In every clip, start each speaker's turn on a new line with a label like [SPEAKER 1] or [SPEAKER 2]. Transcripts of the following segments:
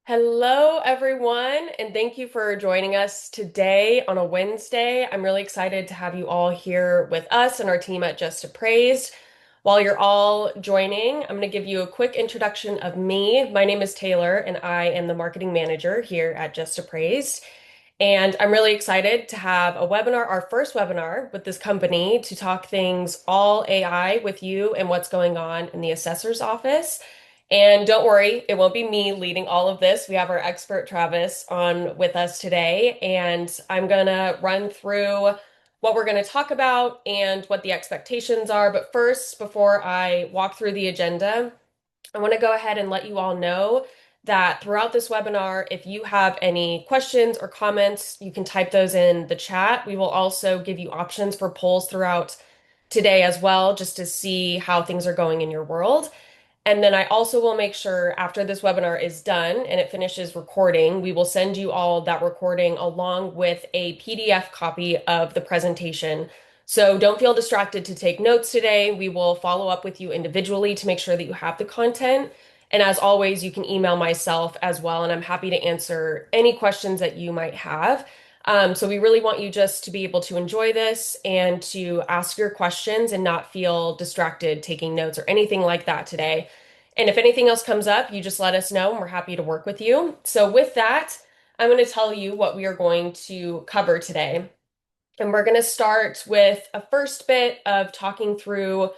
[SPEAKER 1] Hello, everyone, and thank you for joining us today on a Wednesday. I'm really excited to have you all here with us and our team at Just Appraised. While you're all joining, I'm going to give you a quick introduction of me. My name is Taylor, and I am the marketing manager here at Just Appraised. And I'm really excited to have a webinar, our first webinar with this company to talk things all AI with you and what's going on in the assessor's office. And don't worry, it won't be me leading all of this. We have our expert Travis on with us today, and I'm gonna run through what we're going to talk about and what the expectations are. But first, before I walk through the agenda, I want to go ahead and let you all know that throughout this webinar, if you have any questions or comments, you can type those in the chat. We will also give you options for polls throughout today as well, just to see how things are going in your world. And then I also will make sure after this webinar is done and it finishes recording, we will send you all that recording along with a PDF copy of the presentation. So don't feel distracted to take notes today. We will follow up with you individually to make sure that you have the content. And as always, you can email myself as well, and I'm happy to answer any questions that you might have. So we really want you just to be able to enjoy this and to ask your questions and not feel distracted taking notes or anything like that today. And if anything else comes up, you just let us know and we're happy to work with you. So with that, I'm going to tell you what we are going to cover today. And we're going to start with a first bit of talking through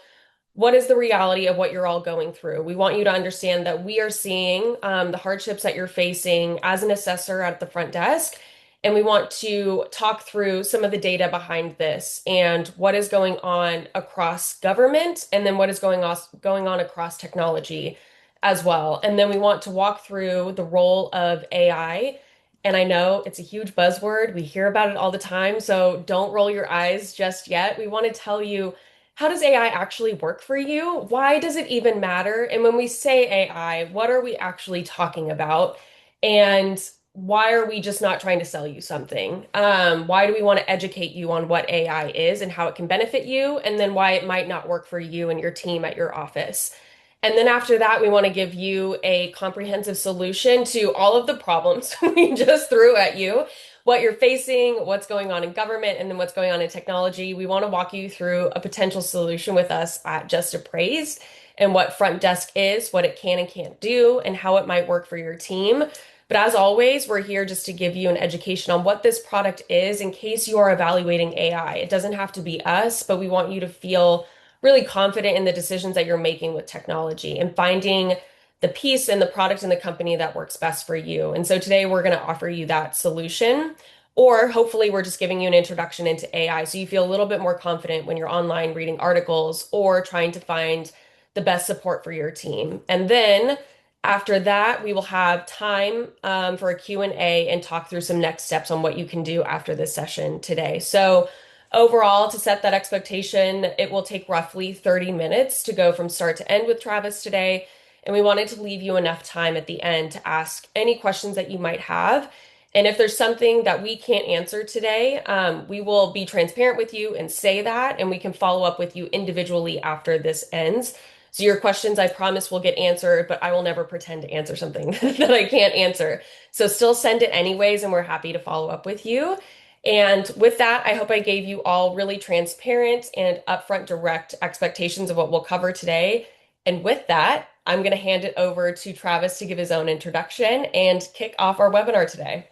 [SPEAKER 1] what is the reality of what you're all going through. We want you to understand that we are seeing the hardships that you're facing as an assessor at the front desk. And we want to talk through some of the data behind this and what is going on across government and then what is going on across technology as well. And then we want to walk through the role of AI. And I know it's a huge buzzword. We hear about it all the time. So don't roll your eyes just yet. We want to tell you, how does AI actually work for you? Why does it even matter? And when we say AI, what are we actually talking about? And why are we just not trying to sell you something? Why do we want to educate you on what AI is and how it can benefit you, and then why it might not work for you and your team at your office? And then after that, we want to give you a comprehensive solution to all of the problems we just threw at you, what you're facing, what's going on in government, and then what's going on in technology. We want to walk you through a potential solution with us at Just Appraised and what front desk is, what it can and can't do, and how it might work for your team. But as always, we're here just to give you an education on what this product is in case you are evaluating AI. It doesn't have to be us, but we want you to feel really confident in the decisions that you're making with technology and finding the piece and the product in the company that works best for you. And so today we're going to offer you that solution, or hopefully we're just giving you an introduction into AI so you feel a little bit more confident when you're online reading articles or trying to find the best support for your team. And then after that, we will have time for a Q&A and talk through some next steps on what you can do after this session today. So overall, to set that expectation, it will take roughly 30 minutes to go from start to end with Travis today. And we wanted to leave you enough time at the end to ask any questions that you might have. And if there's something that we can't answer today, we will be transparent with you and say that, and we can follow up with you individually after this ends. So your questions, I promise, will get answered, but I will never pretend to answer something that I can't answer. So still send it anyways, and we're happy to follow up with you. And with that, I hope I gave you all really transparent and upfront direct expectations of what we'll cover today. And with that, I'm going to hand it over to Travis to give his own introduction and kick off our webinar today.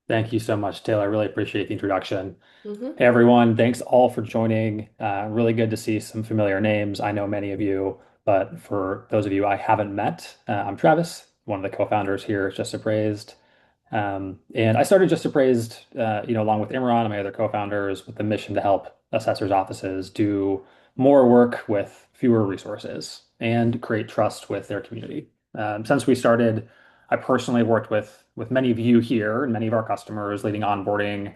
[SPEAKER 2] Thank you so much, Taylor. I really appreciate the introduction.
[SPEAKER 1] Mhm.
[SPEAKER 2] Hey, everyone. Thanks all for joining. Really good to see some familiar names. I know many of you, but for those of you I haven't met, I'm Travis, one of the co-founders here at Just Appraised. And I started Just Appraised, along with Imran and my other co-founders with the mission to help assessors' offices do more work with fewer resources and create trust with their community. Since we started, I personally worked with many of you here and many of our customers leading onboarding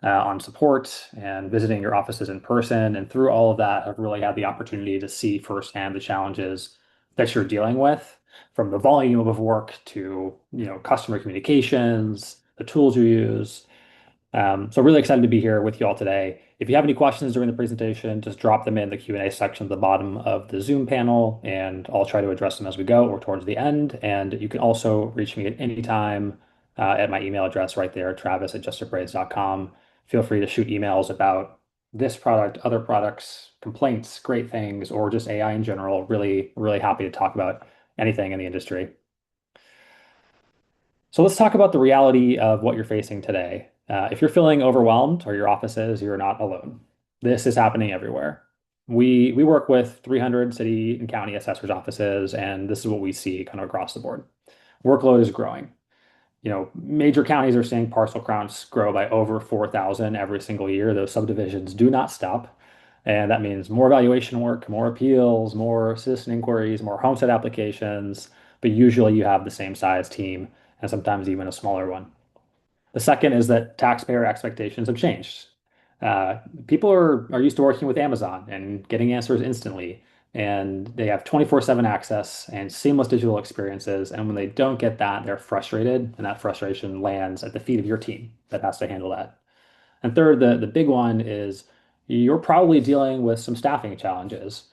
[SPEAKER 2] on support and visiting your offices in person. And through all of that, I've really had the opportunity to see firsthand the challenges that you're dealing with, from the volume of work to, customer communications, the tools you use. So really excited to be here with you all today. If you have any questions during the presentation, just drop them in the Q&A section at the bottom of the Zoom panel, and I'll try to address them as we go or towards the end. And you can also reach me at any time at my email address right there, travis@justappraised.com. Feel free to shoot emails about this product, other products, complaints, great things, or just AI in general. Really, really happy to talk about anything in the industry. So let's talk about the reality of what you're facing today. If you're feeling overwhelmed, or your office is, you're not alone. This is happening everywhere. We work with 300 city and county assessors offices, and this is what we see kind of across the board. Workload is growing. Major counties are seeing parcel counts grow by over 4,000 every single year. Those subdivisions do not stop. And that means more valuation work, more appeals, more citizen inquiries, more homestead applications. But usually you have the same size team and sometimes even a smaller one. The second is that taxpayer expectations have changed. People are used to working with Amazon and getting answers instantly, and they have 24/7 access and seamless digital experiences. And when they don't get that, they're frustrated, and that frustration lands at the feet of your team that has to handle that. And third, the big one is you're probably dealing with some staffing challenges.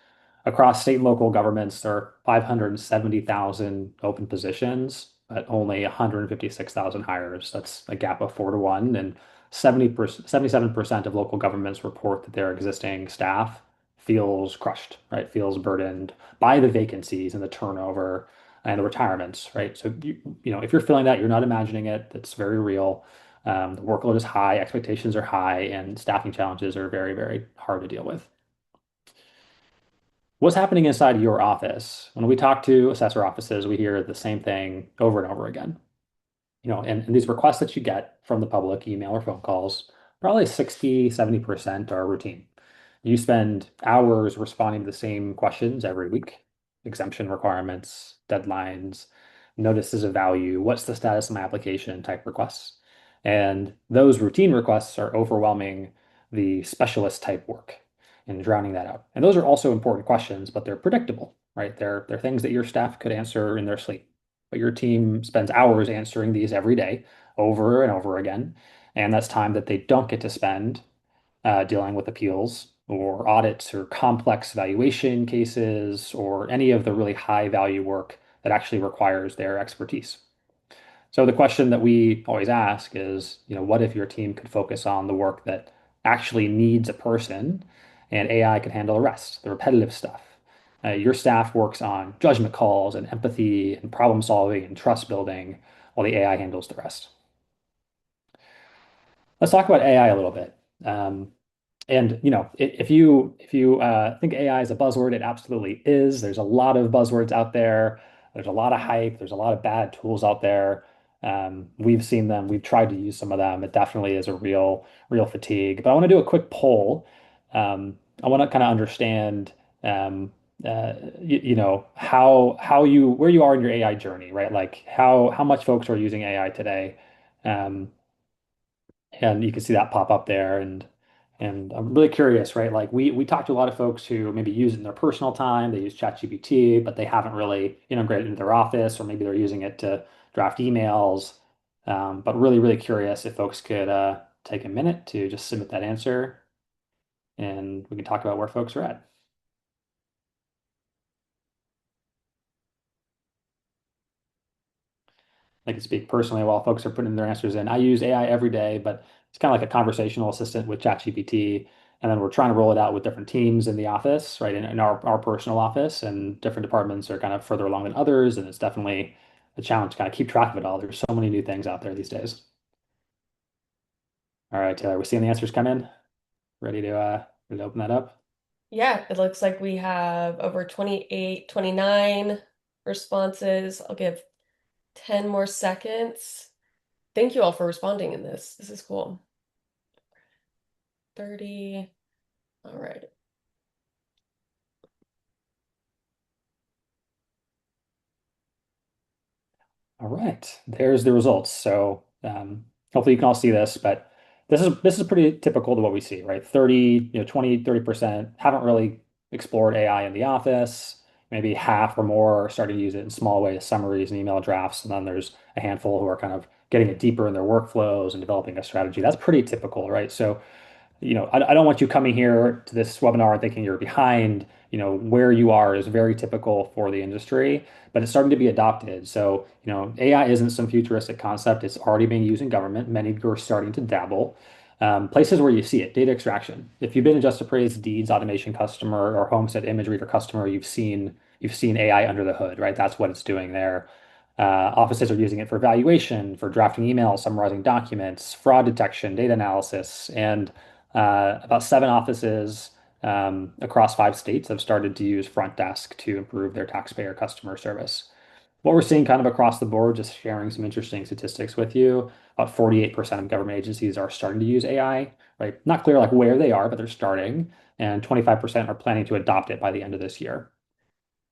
[SPEAKER 2] Across state and local governments, there are 570,000 open positions, but only 156,000 hires. That's a gap of 4 to 1. And 70%, 77% of local governments report that their existing staff feels crushed, right? Feels burdened by the vacancies and the turnover and the retirements, right? So if you're feeling that, you're not imagining it. That's very real. The workload is high, expectations are high, and staffing challenges are very, very hard to deal with. What's happening inside your office? When we talk to assessor offices, we hear the same thing over and over again. And these requests that you get from the public, email or phone calls, probably 60, 70% are routine. You spend hours responding to the same questions every week: exemption requirements, deadlines, notices of value, what's the status of my application type requests. And those routine requests are overwhelming the specialist type work and drowning that out. And those are also important questions, but they're predictable, right? They're things that your staff could answer in their sleep. But your team spends hours answering these every day, over and over again. And that's time that they don't get to spend dealing with appeals or audits or complex valuation cases or any of the really high value work that actually requires their expertise. So the question that we always ask is, what if your team could focus on the work that actually needs a person and AI could handle the rest, the repetitive stuff? Your staff works on judgment calls and empathy and problem solving and trust building while the AI handles the rest. Let's talk about AI a little bit. And if you think AI is a buzzword, it absolutely is. There's a lot of buzzwords out there. There's a lot of hype. There's a lot of bad tools out there. We've seen them. We've tried to use some of them. It definitely is a real fatigue. But I want to do a quick poll. I want to kind of understand, how you where you are in your AI journey, right? Like how much folks are using AI today. Um, and you can see that pop up there. And I'm really curious, right? Like we talked to a lot of folks who maybe use it in their personal time. They use ChatGPT, but they haven't really integrated it into their office, or maybe they're using it to draft emails. But really, really curious if folks could take a minute to just submit that answer, and we can talk about where folks are at. I can speak personally while folks are putting their answers in. I use AI every day, but it's kind of like a conversational assistant with ChatGPT. And then we're trying to roll it out with different teams in the office, right? In our personal office, and different departments are kind of further along than others. And it's definitely a challenge to kind of keep track of it all. There's so many new things out there these days. All right, Taylor, we're seeing the answers come in. Ready to open that up?
[SPEAKER 1] Yeah, it looks like we have over 28, 29 responses. I'll give 10 more seconds. Thank you all for responding in this. This is cool. 30. All right.
[SPEAKER 2] All right, there's the results. So hopefully you can all see this, but this is pretty typical to what we see, right? 20, 30% haven't really explored AI in the office. Maybe half or more are starting to use it in small ways, summaries and email drafts. And then there's a handful who are kind of getting it deeper in their workflows and developing a strategy. That's pretty typical, right? So I don't want you coming here to this webinar thinking you're behind. Where you are is very typical for the industry, but it's starting to be adopted. So, AI isn't some futuristic concept. It's already being used in government. Many are starting to dabble. Places where you see it, data extraction. If you've been a Just Appraised deeds automation customer or homestead image reader customer, you've seen AI under the hood, right? That's what it's doing there. Offices are using it for valuation, for drafting emails, summarizing documents, fraud detection, data analysis, and about 7 offices across 5 states have started to use Front Desk to improve their taxpayer customer service. What we're seeing kind of across the board, just sharing some interesting statistics with you, about 48% of government agencies are starting to use AI, right? Not clear like where they are, but they're starting, and 25% are planning to adopt it by the end of this year.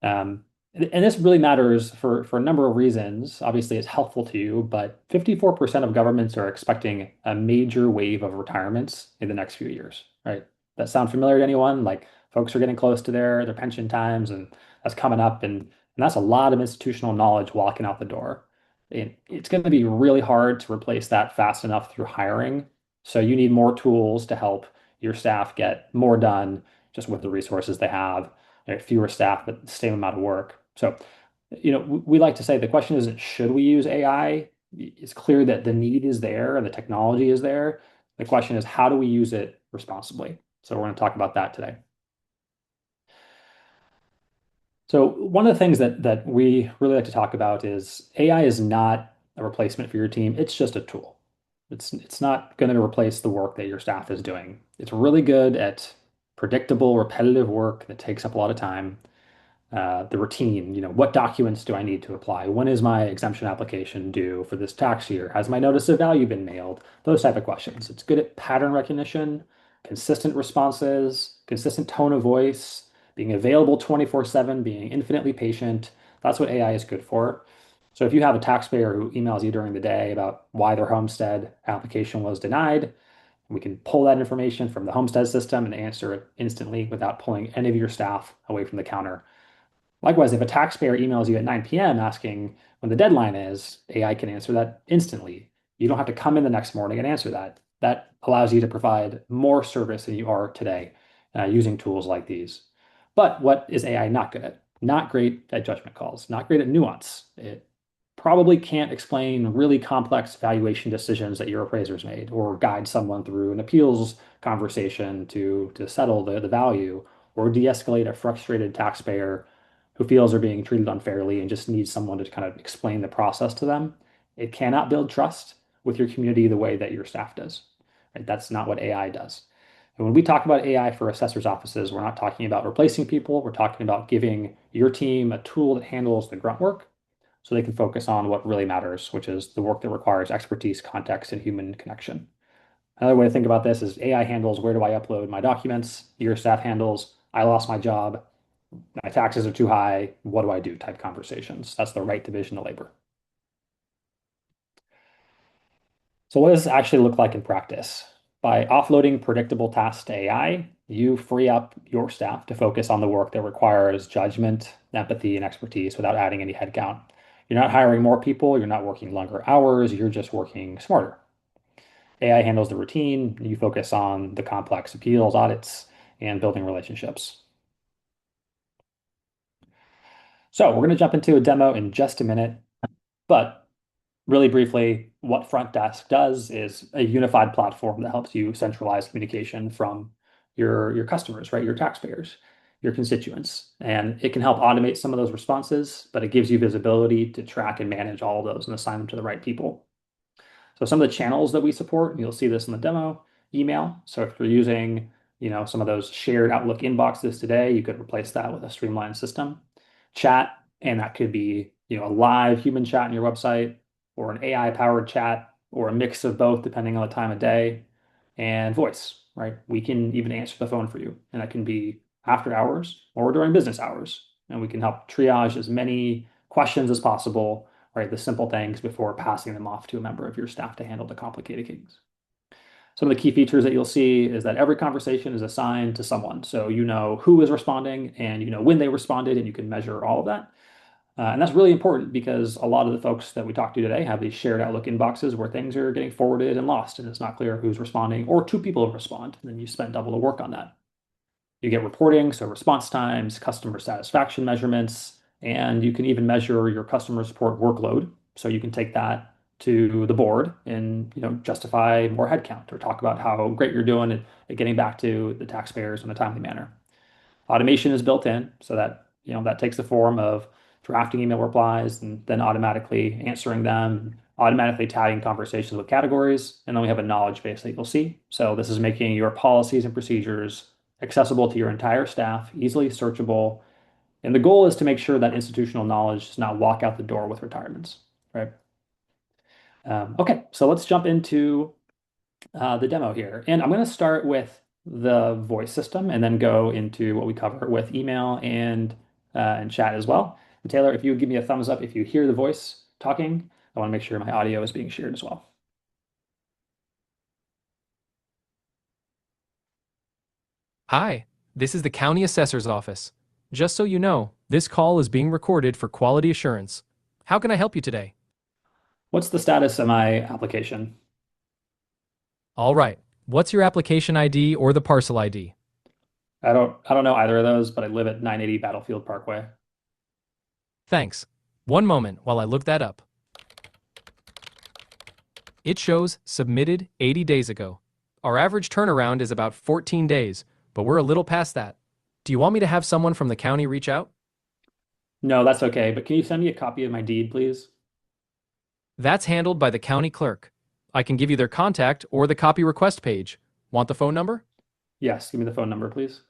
[SPEAKER 2] And this really matters for a number of reasons. Obviously, it's helpful to you, but 54% of governments are expecting a major wave of retirements in the next few years, right? That sound familiar to anyone? Like folks are getting close to their pension times, and that's coming up, and that's a lot of institutional knowledge walking out the door. It's going to be really hard to replace that fast enough through hiring. So you need more tools to help your staff get more done just with the resources they have, right? Fewer staff, but the same amount of work. So, we like to say the question isn't should we use AI? It's clear that the need is there and the technology is there. The question is how do we use it responsibly? So we're going to talk about that today. So one of the things that we really like to talk about is AI is not a replacement for your team. It's just a tool. It's not going to replace the work that your staff is doing. It's really good at predictable, repetitive work that takes up a lot of time. The routine, what documents do I need to apply? When is my exemption application due for this tax year? Has my notice of value been mailed? Those type of questions. It's good at pattern recognition, consistent responses, consistent tone of voice, being available 24/7, being infinitely patient. That's what AI is good for. So if you have a taxpayer who emails you during the day about why their homestead application was denied, we can pull that information from the homestead system and answer it instantly without pulling any of your staff away from the counter. Likewise, if a taxpayer emails you at 9 p.m. asking when the deadline is, AI can answer that instantly. You don't have to come in the next morning and answer that. That allows you to provide more service than you are today using tools like these. But what is AI not good at? Not great at judgment calls, not great at nuance. It probably can't explain really complex valuation decisions that your appraisers made or guide someone through an appeals conversation to settle the value or de-escalate a frustrated taxpayer who feels they're being treated unfairly and just needs someone to kind of explain the process to them. It cannot build trust with your community the way that your staff does. Right? That's not what AI does. And when we talk about AI for assessors' offices, we're not talking about replacing people. We're talking about giving your team a tool that handles the grunt work so they can focus on what really matters, which is the work that requires expertise, context, and human connection. Another way to think about this is AI handles where do I upload my documents, your staff handles I lost my job, my taxes are too high, what do I do type conversations. That's the right division of labor. So what does this actually look like in practice? By offloading predictable tasks to AI, you free up your staff to focus on the work that requires judgment, empathy, and expertise without adding any headcount. You're not hiring more people, you're not working longer hours, you're just working smarter. AI handles the routine, you focus on the complex appeals, audits, and building relationships. So we're going to jump into a demo in just a minute, but really briefly, what Front Desk does is a unified platform that helps you centralize communication from your customers, right? Your taxpayers, your constituents. And it can help automate some of those responses, but it gives you visibility to track and manage all of those and assign them to the right people. So some of the channels that we support, and you'll see this in the demo, email. So if you're using, some of those shared Outlook inboxes today, you could replace that with a streamlined system. Chat, and that could be, a live human chat on your website or an AI-powered chat or a mix of both depending on the time of day. And voice, right? We can even answer the phone for you, and that can be after hours or during business hours. And we can help triage as many questions as possible, right? The simple things before passing them off to a member of your staff to handle the complicated things. Some of the key features that you'll see is that every conversation is assigned to someone. So you know who is responding and you know when they responded, and you can measure all of that. And that's really important because a lot of the folks that we talked to today have these shared Outlook inboxes where things are getting forwarded and lost, and it's not clear who's responding, or two people respond, and then you spend double the work on that. You get reporting, so response times, customer satisfaction measurements, and you can even measure your customer support workload. So you can take that to the board and justify more headcount or talk about how great you're doing at getting back to the taxpayers in a timely manner. Automation is built in so that that takes the form of drafting email replies and then automatically answering them, automatically tagging conversations with categories, and then we have a knowledge base that you'll see. So this is making your policies and procedures accessible to your entire staff, easily searchable. And the goal is to make sure that institutional knowledge does not walk out the door with retirements, right? Okay, so let's jump into the demo here. And I'm going to start with the voice system and then go into what we cover with email and chat as well. And Taylor, if you would give me a thumbs up if you hear the voice talking, I want to make sure my audio is being shared as well.
[SPEAKER 3] Hi, this is the County Assessor's Office. Just so you know, this call is being recorded for quality assurance. How can I help you today?
[SPEAKER 2] What's the status of my application?
[SPEAKER 3] All right, what's your application ID or the parcel ID?
[SPEAKER 2] I don't know either of those, but I live at 980 Battlefield Parkway.
[SPEAKER 3] Thanks. One moment while I look that up. It shows submitted 80 days ago. Our average turnaround is about 14 days, but we're a little past that. Do you want me to have someone from the county reach out?
[SPEAKER 2] No, that's okay, but can you send me a copy of my deed, please?
[SPEAKER 3] That's handled by the county clerk. I can give you their contact or the copy request page. Want the phone number?
[SPEAKER 2] Yes, give me the phone number, please.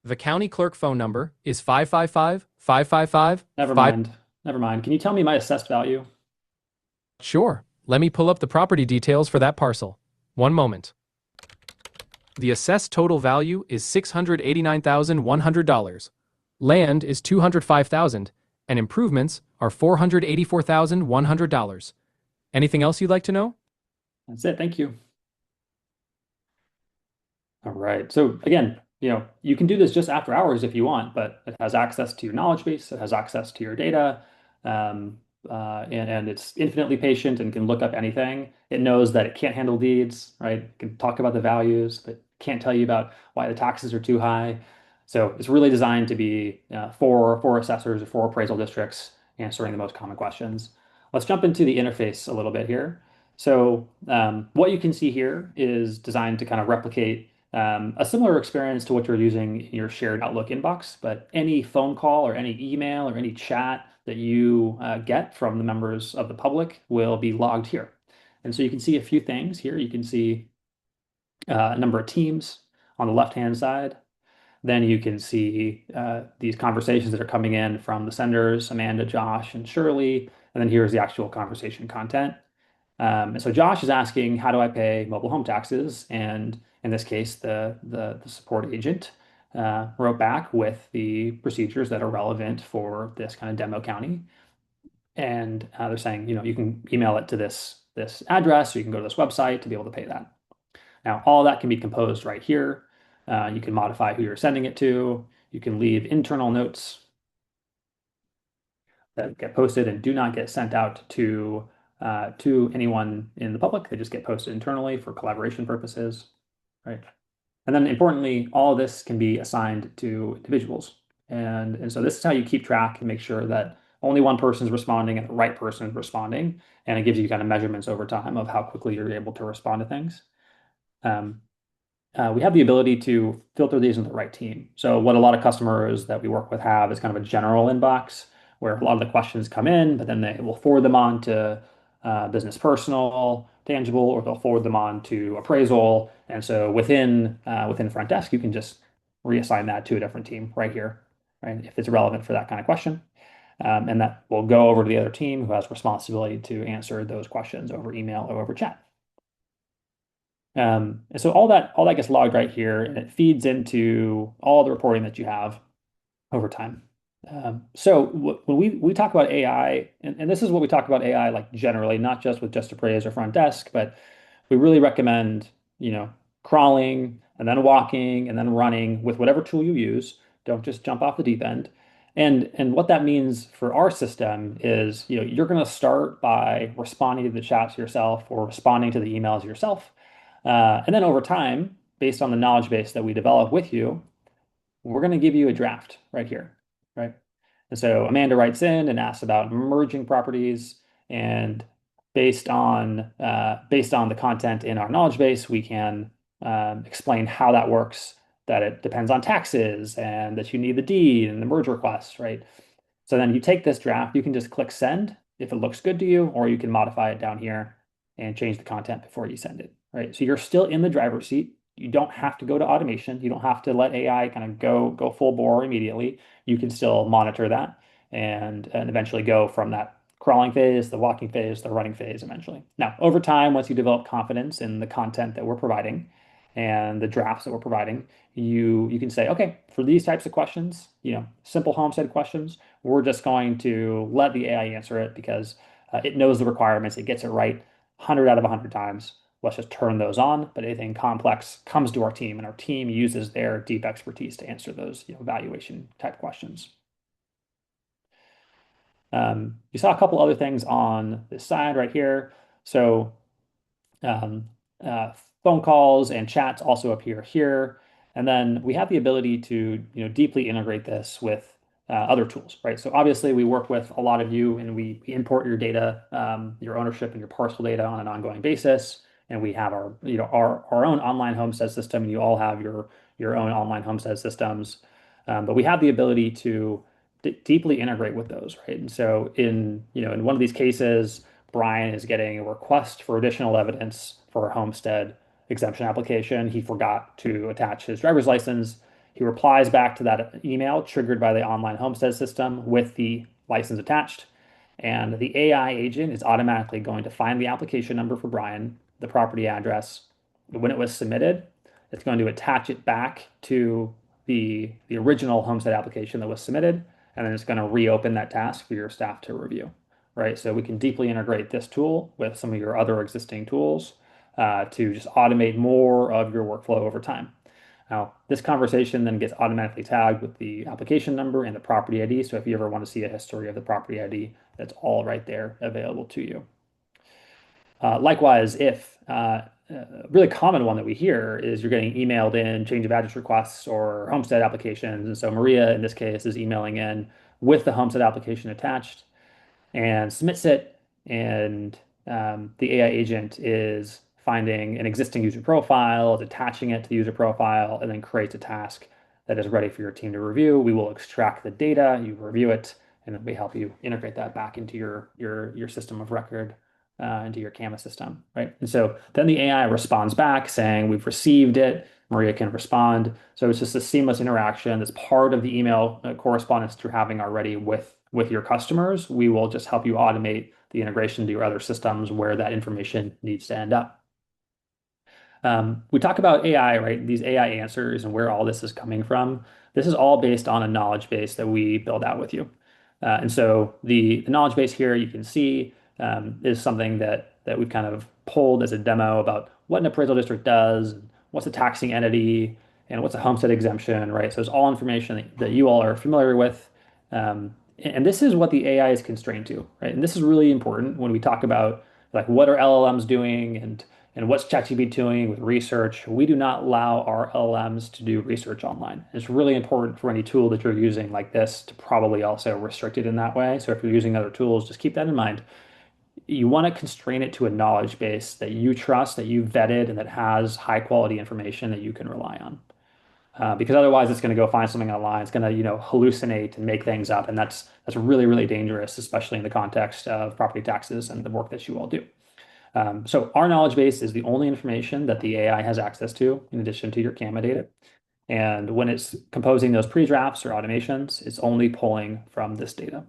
[SPEAKER 3] The county clerk phone number is 555 555
[SPEAKER 2] Never
[SPEAKER 3] 5.
[SPEAKER 2] mind. Never mind. Can you tell me my assessed value?
[SPEAKER 3] Sure, let me pull up the property details for that parcel. One moment. The assessed total value is $689,100. Land is $205,000, and improvements are $484,100. Anything else you'd like to know?
[SPEAKER 2] That's it. Thank you. All right. So again, you can do this just after hours if you want, but it has access to your knowledge base, it has access to your data, um, and it's infinitely patient and can look up anything. It knows that it can't handle deeds, right? It can talk about the values, but can't tell you about why the taxes are too high. So it's really designed to be for assessors or for appraisal districts answering the most common questions. Let's jump into the interface a little bit here. So what you can see here is designed to kind of replicate a similar experience to what you're using in your shared Outlook inbox, but any phone call or any email or any chat that you get from the members of the public will be logged here. And so you can see a few things here. You can see a number of teams on the left-hand side. Then you can see these conversations that are coming in from the senders, Amanda, Josh, and Shirley. And then here's the actual conversation content. And so Josh is asking, how do I pay mobile home taxes? And in this case, the support agent wrote back with the procedures that are relevant for this kind of demo county. And they're saying, you can email it to this address, or you can go to this website to be able to pay that. Now, all that can be composed right here. You can modify who you're sending it to. You can leave internal notes that get posted and do not get sent out to anyone in the public. They just get posted internally for collaboration purposes, right? And then importantly, all of this can be assigned to individuals. And so this is how you keep track and make sure that only one person is responding and the right person is responding. And it gives you kind of measurements over time of how quickly you're able to respond to things. Um, we have the ability to filter these into the right team. So what a lot of customers that we work with have is kind of a general inbox where a lot of the questions come in, but then they will forward them on to business personal, tangible, or they'll forward them on to appraisal. And so within front desk, you can just reassign that to a different team right here, right? If it's relevant for that kind of question. And that will go over to the other team who has responsibility to answer those questions over email or over chat. And so all that gets logged right here, and it feeds into all the reporting that you have over time. So when we talk about AI, and this is what we talk about AI like generally, not just with Just Appraised or Front Desk, but we really recommend crawling and then walking and then running with whatever tool you use. Don't just jump off the deep end. And what that means for our system is, you're going to start by responding to the chats yourself or responding to the emails yourself. And then over time, based on the knowledge base that we develop with you, we're going to give you a draft right here, right? And so Amanda writes in and asks about merging properties, and based on the content in our knowledge base, we can explain how that works, that it depends on taxes, and that you need the deed and the merge request, right? So then you take this draft, you can just click send if it looks good to you, or you can modify it down here and change the content before you send it, right? So you're still in the driver's seat. You don't have to go to automation. You don't have to let AI kind of go full bore immediately. You can still monitor that and eventually go from that crawling phase, the walking phase, the running phase eventually. Now, over time, once you develop confidence in the content that we're providing and the drafts that we're providing, you can say, okay, for these types of questions, simple homestead questions, we're just going to let the AI answer it because it knows the requirements, it gets it right 100 out of 100 times. Let's just turn those on. But anything complex comes to our team, and our team uses their deep expertise to answer those, valuation type questions. You saw a couple other things on this side right here. So um, uh, phone calls and chats also appear here. And then we have the ability to, deeply integrate this with other tools, right? So obviously we work with a lot of you and we import your data, your ownership and your parcel data on an ongoing basis. And we have our own online homestead system, and you all have your own online homestead systems. But we have the ability to deeply integrate with those, right? And so in one of these cases, Brian is getting a request for additional evidence for a homestead exemption application. He forgot to attach his driver's license. He replies back to that email triggered by the online homestead system with the license attached. And the AI agent is automatically going to find the application number for Brian, the property address, when it was submitted. It's going to attach it back to the original homestead application that was submitted, and then it's going to reopen that task for your staff to review, right? So we can deeply integrate this tool with some of your other existing tools to just automate more of your workflow over time. Now, this conversation then gets automatically tagged with the application number and the property ID. So if you ever want to see a history of the property ID, that's all right there available to you. Likewise, if a really common one that we hear is you're getting emailed in change of address requests or homestead applications. And so Maria, in this case, is emailing in with the homestead application attached and submits it. And the AI agent is finding an existing user profile, is attaching it to the user profile, and then creates a task that is ready for your team to review. We will extract the data, you review it, and then we help you integrate that back into your system of record, into your Canvas system, right? And so then the AI responds back saying, we've received it. Maria can respond. So it's just a seamless interaction that's part of the email correspondence that you're having already with your customers. We will just help you automate the integration to your other systems where that information needs to end up. We talk about AI, right? These AI answers and where all this is coming from. This is all based on a knowledge base that we build out with you. And so the knowledge base here you can see is something that we've kind of pulled as a demo about what an appraisal district does, what's a taxing entity, and what's a homestead exemption, right? So it's all information that you all are familiar with. And this is what the AI is constrained to, right? And this is really important when we talk about like what are LLMs doing and what's ChatGPT doing with research. We do not allow our LLMs to do research online. It's really important for any tool that you're using like this to probably also restrict it in that way. So if you're using other tools, just keep that in mind. You want to constrain it to a knowledge base that you trust, that you vetted, and that has high quality information that you can rely on. Because otherwise, it's going to go find something online. It's going to, hallucinate and make things up, and that's really, really dangerous, especially in the context of property taxes and the work that you all do. So our knowledge base is the only information that the AI has access to, in addition to your CAMA data. And when it's composing those pre-drafts or automations, it's only pulling from this data.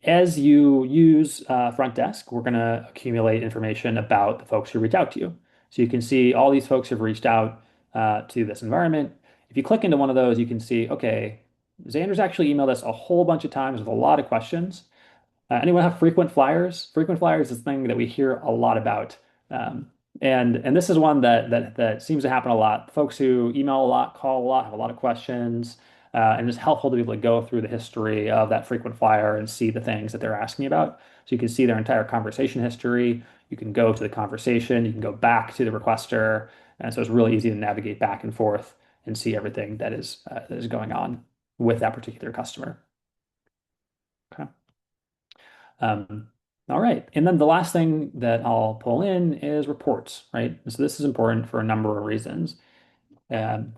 [SPEAKER 2] As you use front desk, we're going to accumulate information about the folks who reach out to you. So you can see all these folks have reached out to this environment. If you click into one of those, you can see, okay, Xander's actually emailed us a whole bunch of times with a lot of questions. Anyone have frequent flyers? Frequent flyers is a thing that we hear a lot about. And this is one that seems to happen a lot. Folks who email a lot, call a lot, have a lot of questions. and it's helpful to be able to go through the history of that frequent flyer and see the things that they're asking about. So you can see their entire conversation history. You can go to the conversation. You can go back to the requester. And so it's really easy to navigate back and forth and see everything that is going on with that particular customer. Okay. Um, all right. And then the last thing that I'll pull in is reports, right? So this is important for a number of reasons.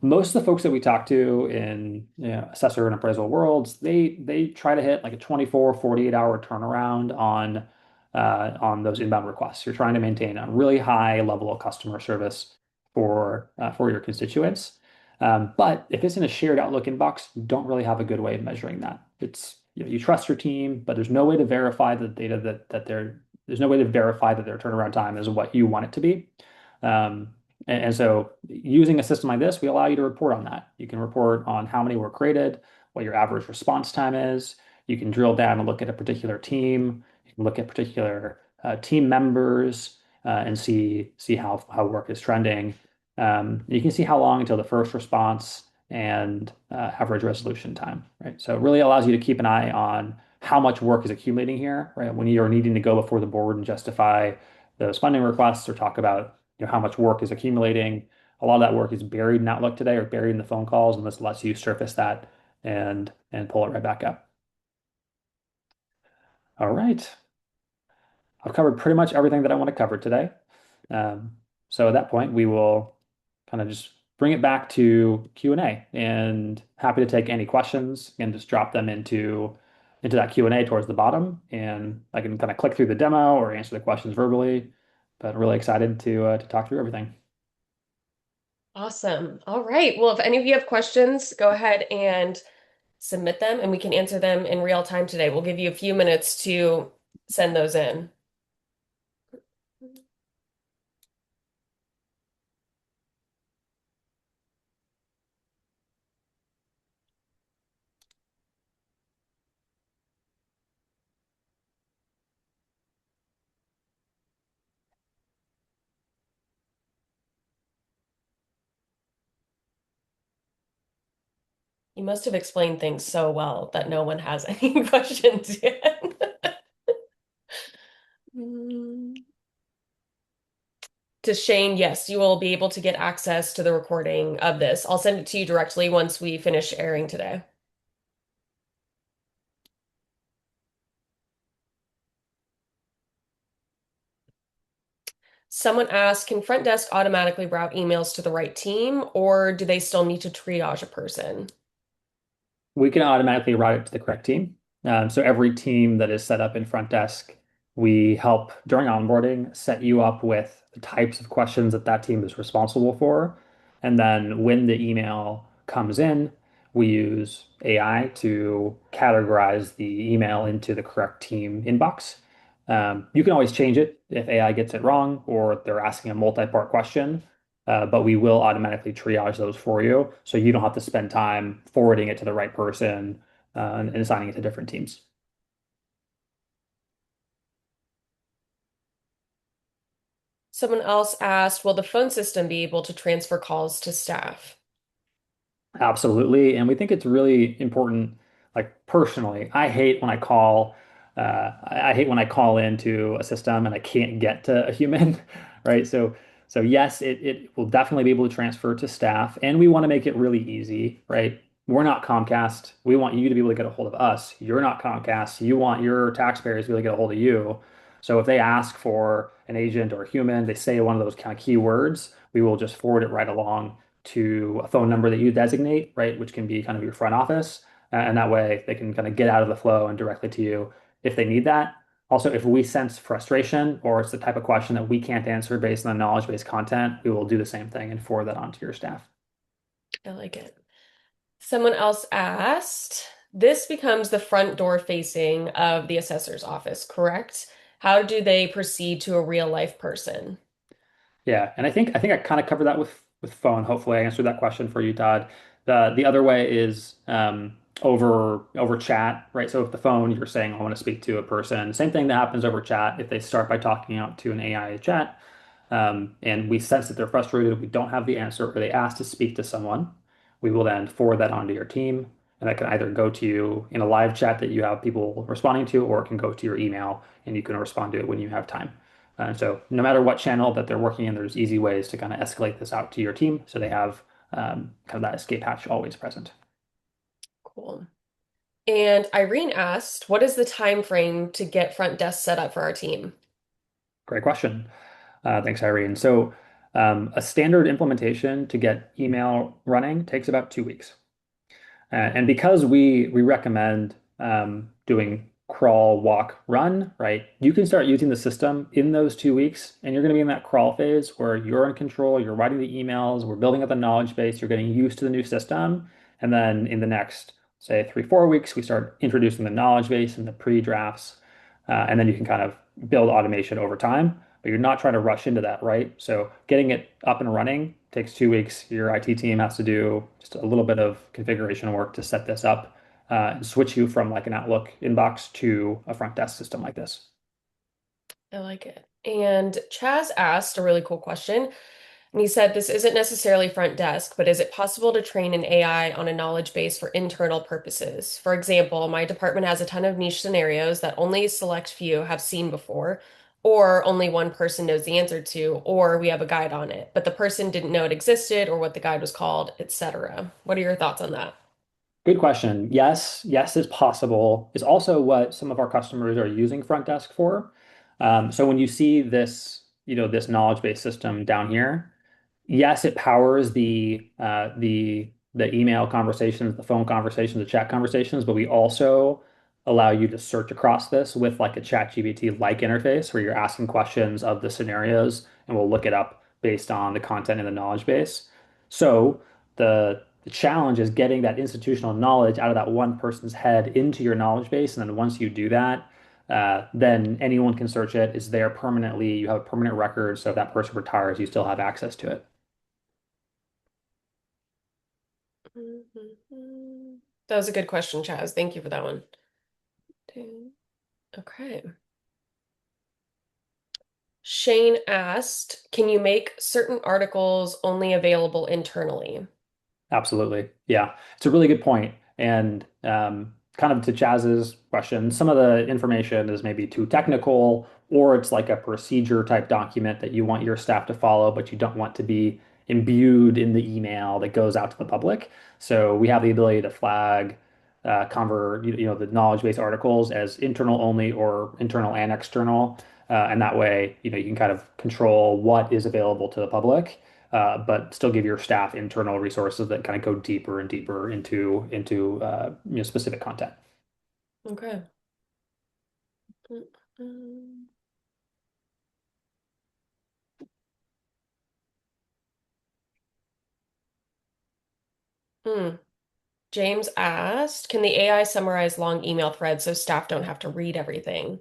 [SPEAKER 2] Most of the folks that we talk to in assessor and appraisal worlds, they try to hit like a 24, 48-hour turnaround on those inbound requests. You're trying to maintain a really high level of customer service for your constituents. But if it's in a shared Outlook inbox, you don't really have a good way of measuring that. It's you trust your team, but there's no way to verify the data there's no way to verify that their turnaround time is what you want it to be. And so using a system like this, we allow you to report on that. You can report on how many were created, what your average response time is. You can drill down and look at a particular team. You can look at particular team members and see how work is trending. You can see how long until the first response and average resolution time, right? So it really allows you to keep an eye on how much work is accumulating here, right? When you're needing to go before the board and justify those funding requests or talk about how much work is accumulating. A lot of that work is buried in Outlook today or buried in the phone calls, and this lets you surface that and pull it right back up. All right. I've covered pretty much everything that I want to cover today. Um, so at that point, we will kind of just bring it back to Q&A and happy to take any questions and just drop them into that Q&A towards the bottom. And I can kind of click through the demo or answer the questions verbally, but really excited to talk through everything.
[SPEAKER 1] Awesome. All right. Well, if any of you have questions, go ahead and submit them and we can answer them in real time today. We'll give you a few minutes to send those in. You must have explained things so well that no one has any questions yet. Mm. To Shane, yes, you will be able to get access to the recording of this. I'll send it to you directly once we finish airing today. Someone asked, can front desk automatically route emails to the right team, or do they still need to triage a person?
[SPEAKER 2] We can automatically route it to the correct team. So every team that is set up in front desk, we help during onboarding set you up with the types of questions that that team is responsible for. And then when the email comes in, we use AI to categorize the email into the correct team inbox. You can always change it if AI gets it wrong or they're asking a multi-part question, but we will automatically triage those for you, so you don't have to spend time forwarding it to the right person and assigning it to different teams.
[SPEAKER 1] Someone else asked, will the phone system be able to transfer calls to staff?
[SPEAKER 2] Absolutely. And we think it's really important, like personally, I hate when I call into a system and I can't get to a human, right? So yes, it will definitely be able to transfer to staff and we want to make it really easy, right? We're not Comcast. We want you to be able to get a hold of us. You're not Comcast. You want your taxpayers to be able to get a hold of you. So if they ask for an agent or a human, they say one of those kind of keywords, we will just forward it right along to a phone number that you designate, right, which can be kind of your front office. And that way they can kind of get out of the flow and directly to you if they need that. Also, if we sense frustration or it's the type of question that we can't answer based on knowledge-based content, we will do the same thing and forward that on to your staff.
[SPEAKER 1] I like it. Someone else asked, this becomes the front door facing of the assessor's office, correct? How do they proceed to a real life person?
[SPEAKER 2] Yeah, and I think I kind of covered that with phone. Hopefully, I answered that question for you, Todd. The other way is over chat, right? So if the phone you're saying I want to speak to a person, same thing that happens over chat. If they start by talking out to an AI chat, and we sense that they're frustrated, we don't have the answer, or they ask to speak to someone, we will then forward that onto your team. and that can either go to you in a live chat that you have people responding to, or it can go to your email and you can respond to it when you have time. So no matter what channel that they're working in, there's easy ways to kind of escalate this out to your team so they have kind of that escape hatch always present.
[SPEAKER 1] Cool. And Irene asked, what is the time frame to get front desk set up for our team?
[SPEAKER 2] Great question. Thanks, Irene. So a standard implementation to get email running takes about 2 weeks. And because we recommend doing crawl, walk, run, right? You can start using the system in those 2 weeks, and you're going to be in that crawl phase where you're in control, you're writing the emails, we're building up the knowledge base, you're getting used to the new system. And then in the next, say, 3, 4 weeks, we start introducing the knowledge base and the pre-drafts. And then you can kind of build automation over time, but you're not trying to rush into that, right? So getting it up and running takes 2 weeks. Your IT team has to do just a little bit of configuration work to set this up and switch you from like an Outlook inbox to a front desk system like this.
[SPEAKER 1] I like it. And Chaz asked a really cool question. And he said, this isn't necessarily front desk, but is it possible to train an AI on a knowledge base for internal purposes? For example, my department has a ton of niche scenarios that only a select few have seen before, or only one person knows the answer to, or we have a guide on it, but the person didn't know it existed or what the guide was called, etc. What are your thoughts on that?
[SPEAKER 2] Good question. Yes, yes, it's possible. It's also what some of our customers are using front desk for. So when you see this, this knowledge-based system down here, yes, it powers the email conversations, the phone conversations, the chat conversations, but we also allow you to search across this with like a ChatGPT-like interface where you're asking questions of the scenarios and we'll look it up based on the content in the knowledge base. So the challenge is getting that institutional knowledge out of that one person's head into your knowledge base. And then once you do that, then anyone can search it. It's there permanently. You have a permanent record. So if that person retires, you still have access to it.
[SPEAKER 1] Mhm. That was a good question, Chaz. Thank you for that one. Okay. Shane asked, can you make certain articles only available internally?
[SPEAKER 2] Absolutely. Yeah. It's a really good point. And kind of to Chaz's question, some of the information is maybe too technical, or it's like a procedure type document that you want your staff to follow, but you don't want to be imbued in the email that goes out to the public. So we have the ability to flag the knowledge base articles as internal only or internal and external. And that way, you can kind of control what is available to the public but still give your staff internal resources that kind of go deeper and deeper into specific content.
[SPEAKER 1] Okay. Mm-mm. Hmm. James asked, can the AI summarize long email threads so staff don't have to read everything?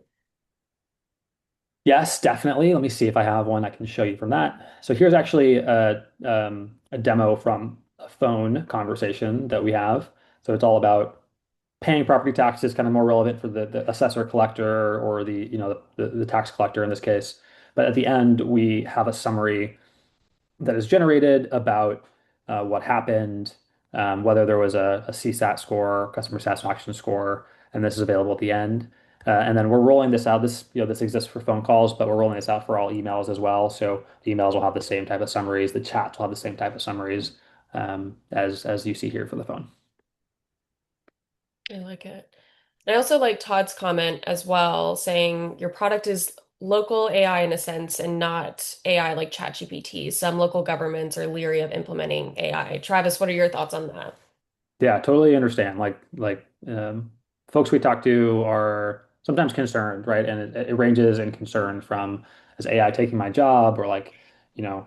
[SPEAKER 2] Yes, definitely. Let me see if I have one I can show you from that. So here's actually a demo from a phone conversation that we have. So it's all about paying property taxes, kind of more relevant for the assessor collector or the tax collector in this case. But at the end, we have a summary that is generated about what happened, whether there was a CSAT score, customer satisfaction score, and this is available at the end. And then we're rolling this out. This exists for phone calls, but we're rolling this out for all emails as well. So the emails will have the same type of summaries. The chats will have the same type of summaries as you see here for the phone.
[SPEAKER 1] I like it. I also like Todd's comment as well, saying your product is local AI in a sense and not AI like ChatGPT. Some local governments are leery of implementing AI. Travis, what are your thoughts on that?
[SPEAKER 2] Yeah, totally understand. Folks we talk to are sometimes concerned, right? And it ranges in concern from is AI taking my job or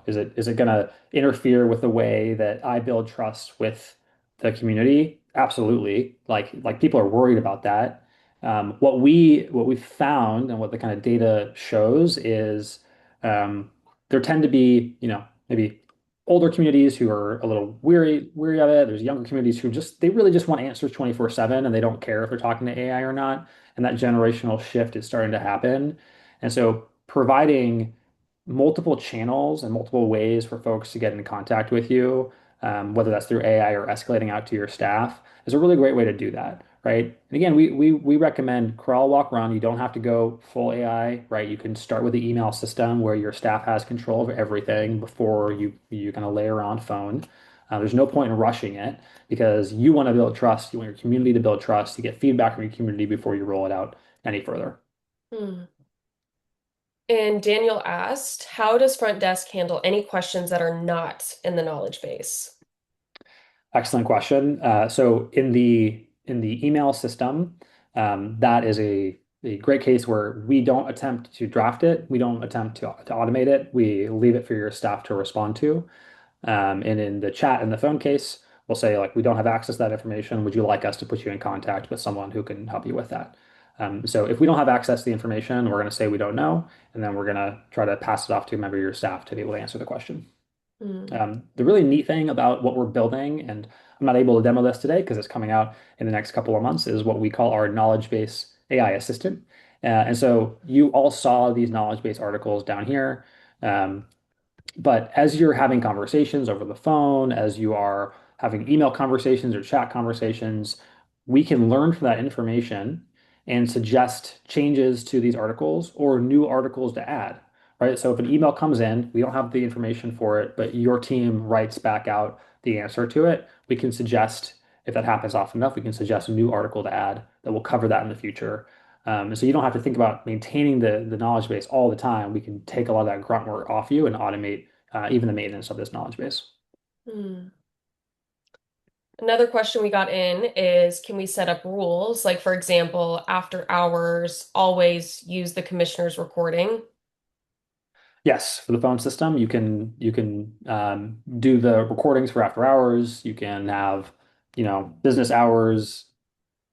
[SPEAKER 2] is it gonna interfere with the way that I build trust with the community? Absolutely. Like people are worried about that. What we found and what the kind of data shows is there tend to be, maybe older communities who are a little weary of it. There's younger communities who they really just want answers 24/7 and they don't care if they're talking to AI or not. And that generational shift is starting to happen. And so providing multiple channels and multiple ways for folks to get in contact with you whether that's through AI or escalating out to your staff, is a really great way to do that, right? And again, we recommend crawl, walk, run. You don't have to go full AI, right? You can start with the email system where your staff has control of everything before you kind of layer on phone. There's no point in rushing it because you want to build trust. You want your community to build trust. You get feedback from your community before you roll it out any further.
[SPEAKER 1] Hmm. And Daniel asked, how does front desk handle any questions that are not in the knowledge base?
[SPEAKER 2] Excellent question. So in the email system, that is a great case where we don't attempt to draft it. We don't attempt to automate it. We leave it for your staff to respond to. And in the chat and the phone case, we'll say like, we don't have access to that information. Would you like us to put you in contact with someone who can help you with that? So if we don't have access to the information, we're going to say we don't know, and then we're going to try to pass it off to a member of your staff to be able to answer the question.
[SPEAKER 1] Hmm.
[SPEAKER 2] The really neat thing about what we're building, and I'm not able to demo this today because it's coming out in the next couple of months, is what we call our knowledge base AI assistant. And so you all saw these knowledge base articles down here. Um, but as you're having conversations over the phone, as you are having email conversations or chat conversations, we can learn from that information and suggest changes to these articles or new articles to add, right? So if an email comes in, we don't have the information for it, but your team writes back out the answer to it, we can suggest, if that happens often enough, we can suggest a new article to add that will cover that in the future. And so you don't have to think about maintaining the knowledge base all the time. We can take a lot of that grunt work off you and automate even the maintenance of this knowledge base.
[SPEAKER 1] Hmm. Another question we got in is, can we set up rules? Like, for example, after hours, always use the commissioner's recording.
[SPEAKER 2] Yes, for the phone system, you can do the recordings for after hours. You can have, business hours.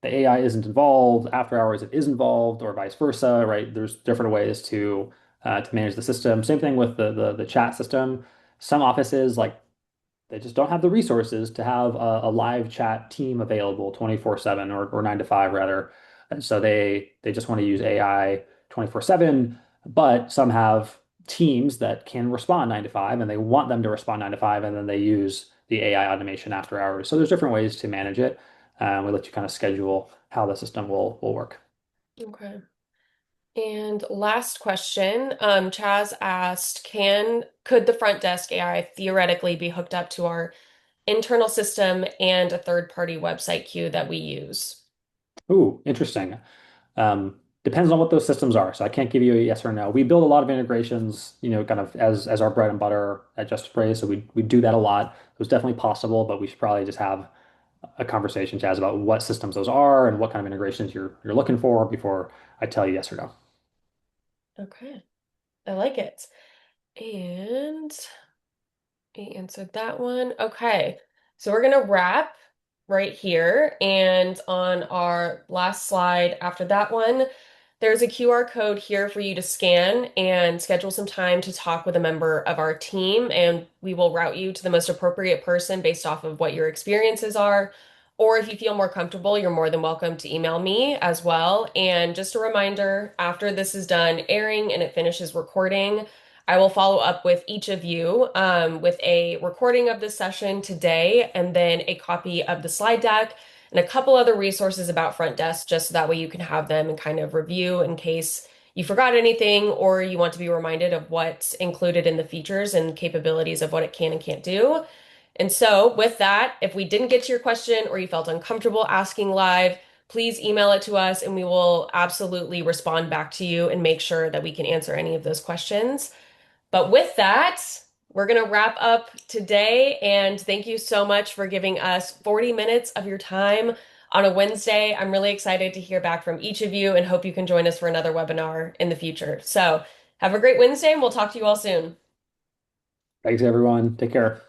[SPEAKER 2] The AI isn't involved. After hours, it is involved, or vice versa, right? There's different ways to manage the system. Same thing with the chat system. Some offices like they just don't have the resources to have a live chat team available 24/7 or 9 to 5 rather. And so they just want to use AI 24/7, but some have teams that can respond 9 to 5 and they want them to respond 9 to 5 and then they use the AI automation after hours. So there's different ways to manage it. We let you kind of schedule how the system will work.
[SPEAKER 1] Okay. And last question, Chaz asked, could the front desk AI theoretically be hooked up to our internal system and a third-party website queue that we use?
[SPEAKER 2] Ooh, interesting. Depends on what those systems are. So I can't give you a yes or no. We build a lot of integrations, kind of as our bread and butter at Just Appraised. So we do that a lot. It was definitely possible, but we should probably just have a conversation, Chaz, about what systems those are and what kind of integrations you're looking for before I tell you yes or no.
[SPEAKER 1] Okay, I like it. And he answered that one. Okay. So we're going to wrap right here. And on our last slide after that one, there's a QR code here for you to scan and schedule some time to talk with a member of our team. And we will route you to the most appropriate person based off of what your experiences are. Or if you feel more comfortable, you're more than welcome to email me as well. And just a reminder, after this is done airing and it finishes recording, I will follow up with each of you with a recording of this session today and then a copy of the slide deck and a couple other resources about front desk, just so that way you can have them and kind of review in case you forgot anything or you want to be reminded of what's included in the features and capabilities of what it can and can't do. And so, with that, if we didn't get to your question or you felt uncomfortable asking live, please email it to us and we will absolutely respond back to you and make sure that we can answer any of those questions. But with that, we're going to wrap up today. And thank you so much for giving us 40 minutes of your time on a Wednesday. I'm really excited to hear back from each of you and hope you can join us for another webinar in the future. So have a great Wednesday and we'll talk to you all soon.
[SPEAKER 2] Thanks, everyone. Take care.